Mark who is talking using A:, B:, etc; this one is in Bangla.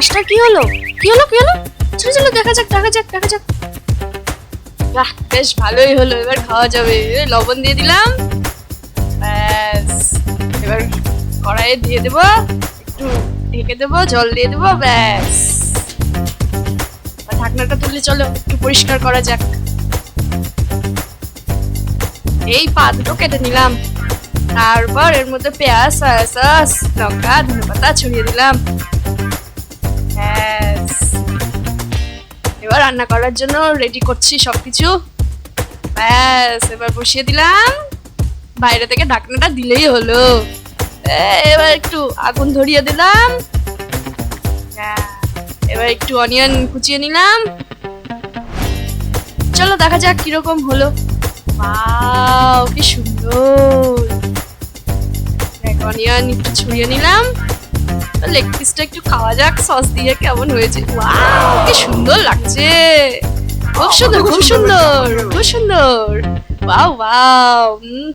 A: হাঁসটা কি হলো? কি হলো? কি হলো? চলো চলো, দেখা যাক দেখা যাক দেখা যাক। বাহ, বেশ ভালোই হলো, এবার খাওয়া যাবে। লবণ দিয়ে দিলাম, ব্যাস। এবার কড়াইয়ে দিয়ে দেবো, একটু ঢেকে দেবো, জল দিয়ে দেবো, ব্যাস। ঢাকনাটা তুলে চলো একটু পরিষ্কার করা যাক। এই পা দুটো কেটে নিলাম, তারপর এর মধ্যে পেঁয়াজ, সয়া সস, লঙ্কা, ধনেপাতা ছড়িয়ে দিলাম, ব্যাস। এবার রান্না করার জন্য রেডি করছি সবকিছু, ব্যাস। এবার বসিয়ে দিলাম, বাইরে থেকে ঢাকনাটা দিলেই হলো। এবার একটু আগুন ধরিয়ে দিলাম, এবার একটু অনিয়ন কুচিয়ে নিলাম। চলো দেখা যাক কিরকম হলো। ওয়াও, কি সুন্দর। অনিয়ন একটু ছড়িয়ে নিলাম, লেগ পিসটা একটু খাওয়া যাক সস দিয়ে, কেমন হয়েছে। ওয়াও, কি সুন্দর লাগছে, খুব সুন্দর খুব সুন্দর খুব সুন্দর। Wow wow.